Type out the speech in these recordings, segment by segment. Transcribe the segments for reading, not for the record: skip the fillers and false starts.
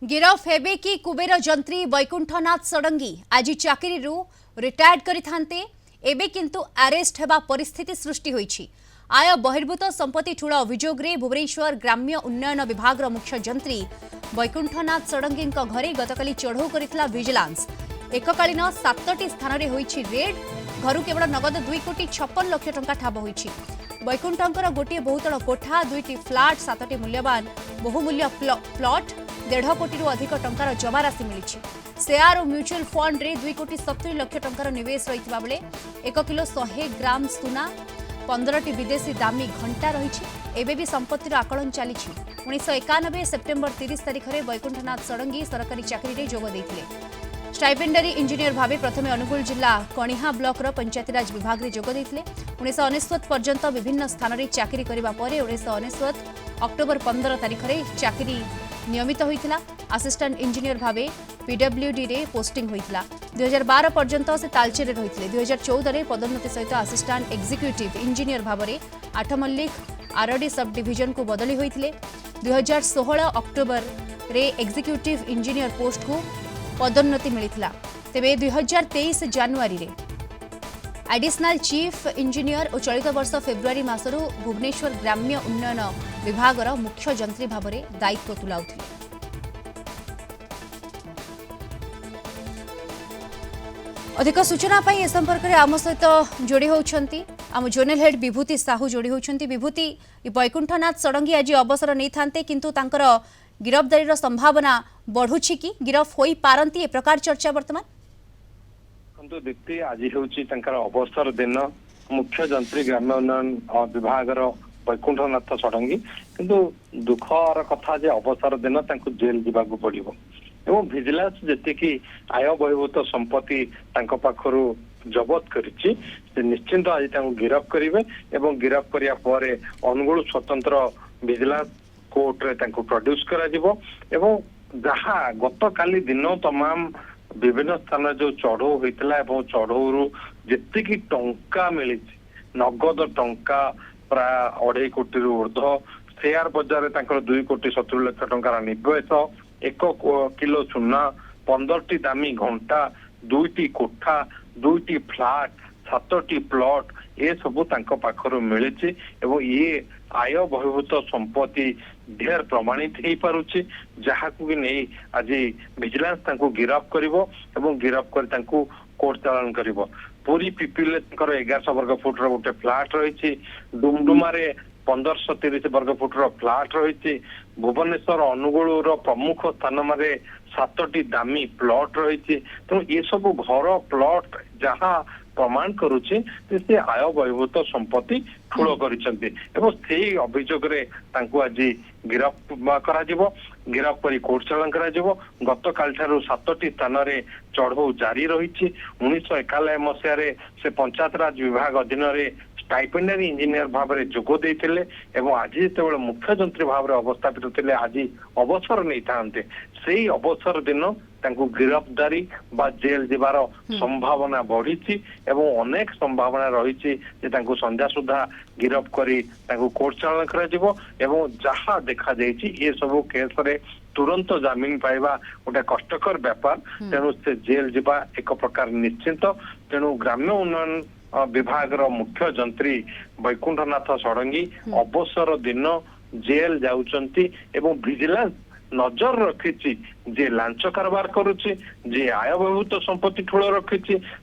गिरफ हेबे कि कुबेर जंत्री वैकुंठनाथ षडंगी आज चाकरी रिटायर्ड करिथान्ते एबे किंतु अरेस्ट हेबा परिस्थिति सृष्टि होईछि। आय बहिर्भूत संपत्ति ठूल अभियोग रे भुवनेश्वर ग्राम्य उन्नयन विभाग मुख्य जंत्री वैकुंठनाथ षडंगी घरे गतकाली चढ़ऊ करितला विजिलेंस। एककालीन 7टी स्थान रे होईछि रेड। घरु केवल नगद 2,56,00,000 टंका ठाब होईछि। वैकुंठंकर गोटे बहुतल कोठा 2टी फ्लाट 7टी मूल्यवान बहुमूल्य प्लॉट 1.5 कोटी अधिक टंकार जमा राशि मिली। शेयर और म्यूचुअल फंड रे 2,70,00,000 टंकार निवेश रही बेले 1 किलो 100 ग्राम सुना 15टी विदेशी दामी घंटा रही। एबे भी संपत्तिर आकलन चली। 1991 सेप्टेम्बर 30 तारिख में वैकुंठनाथ षडंगी सरकारी चाकरी रे जोग देथिले। स्टाइपेंडरी इंजीनियर भाव प्रथम अनुगुल जिला कणिहा ब्लॉक पंचायतीराज विभाग में जोग देथिले। 1999 पर्यंत विभिन्न स्थान में चाकरी करने पर 1999 अक्टोबर 15 तारिख में चाकरी नियमित होइथिला। असिस्टेंट इंजीनियर भाव पीडब्ल्यूडी रे पोस्टिंग होइथिला। 2012 पर्यंत से तालचेर रहिथिले। 2014 रे पदोन्नति सहित असिस्टेंट एग्जीक्यूटिव इंजीनियर भाव में 8 मल्लिक आरडी सब डिविजन को बदली होइथिले। 2016 अक्टोबर रे एग्जीक्यूटिव इंजीनियर पोस्ट को पदोन्नति मिलिथिला। तेबे 2023 जनवरी रे एडिशनल चीफ इंजीनियर और चलित वर्ष फेब्रुआरी मासरू भुवनेश्वर ग्राम्य उन्नयन विभाग मुख्य जंत्री भाव में दायित्व तुलाउथिले। अधिक सूचना ए संपर्क में आम सहित जोड़ी होती आम जोनल हेड विभूति साहू जोड़ी होती। विभूति वैकुंठनाथ षडंगी आज अवसर नहीं था किंतु तांकर गिरफ्तारी संभावना बढ़ुछि कि गिरफ होई पारंती ए प्रकार चर्चा वर्तमान दीप्ति आज हूँ अवसर दिन मुख्य जंत्री ग्राम्य उन्नयन विभाग वैकुंठनाथ षडंगी किंतु दुखर कथा जे अवसर दिन जेल जावाक पड़ो एवं विजिलेंस जी आय बहिर्भूत संपत्ति पाखरु जबत करिछि से निश्चिंत आज गिरफ करेंगे एवं गिरफ करिया परे अनुगुल स्वतंत्र विजिलेंस कोर्ट रे प्रोड्यूस करा जिवो एवं जहाँ गत काली दिन तमाम विभिन्न स्थान जो चढ़ऊ होता चढ़ऊ जी टंका मिली नगद टंका प्राय 2.5 कोटी ऊर्ध शेयर बजार 2,70,00,000 टंकार निवेश 1 किलो सुना 15टी दामी घंटा 2टी कोठा 2टी फ्लाट 7टी प्लॉट ये सबू पाखर मिली ये आय बहिर्भूत संपत्ति ढेर प्रमाणित हो पारुछि जहाँ को नहीं आज विजिलेंस गिरफ करिवो एवं गिरफ कर कोर्ट चालान करिवो। पूरी पिपिल 1100 वर्ग फुट गोटे फ्लाट रही। डुमडुमारे 1530 वर्ग फुट फ्लाट रही। भुवनेश्वर अनुगुल प्रमुख स्थान में 7टी दामी प्लॉट रही। तेणु ये सब घर प्लॉट जहाँ प्रमाण करुचे से आय बहिर्भूत संपत्ति ठूल करिसेंती एवं से अभियोग रे आज गिरफ गिरफ करी कोर्ट चालान करा जिवो। गत काल ठारू 7टी स्थान रे चढ़ऊ जारी रही। 1991 मसीह से पंचायत राज विभाग अधीन रे स्टाइपेंडरी इंजीनियर भाव में जोग देते आज जो मुख्य जंत्री भाव में अवस्थापित थे आज अवसर नहीं था से अवसर दिन गिरफ्तारी बा जेल जीवार संभावना बढ़ी एवं अनेक संभावना रही संध्या सुधा गिरफ करी कोर्ट चालान करा जहाँ देखा ये सब केस रे तुरंत जमीन पाइबा गोटे कष्टकर व्यापार। तेणु से जेल जीवा एक प्रकार निश्चिंत। तेणु ग्राम्य उन्नयन विभाग मुख्य जंत्री वैकुंठनाथ षडंगी अवसर दिन जेल जाउचंती एवं विजिलेंस नजर रखी जे लांच कारबार करुछि जे आय बहिर्भूत संपत्ति ठूल रखी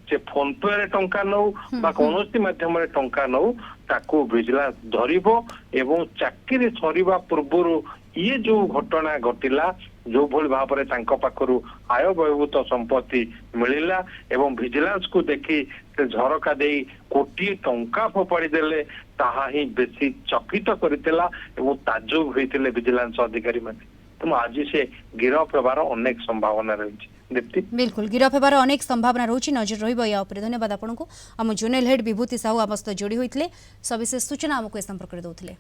जे फोन पे रे टंका नौ बा कौनसी माध्यम रे टंका नौ ताको विजिलेंस धरिबो एवं चाकरी सरीबा पूर्व ये जो घटना घटिला जो भली भाव में पाखरु आय बहिर्भूत संपत्ति मिलिला एवं विजिलेंस को देखी से झरका दे कोटी टंका फोपाड़ी देले ताहा ही बेसी चकित करथिला एवं ताजुब होइतिले विजिलेंस अधिकारी माने। तुम आज से गिरफ होबार अनेक संभावना रही। दीप्ति बिल्कुल गिरफ होबार अनेक संभावना रही। नजर रहिबो या उपरे। धन्यवाद आपनको। आम जोनल हेड विभूति साहू आम सहित जोड़ी होइतिले सविशेष सूचना आमको ए संपर्क में दउथिले।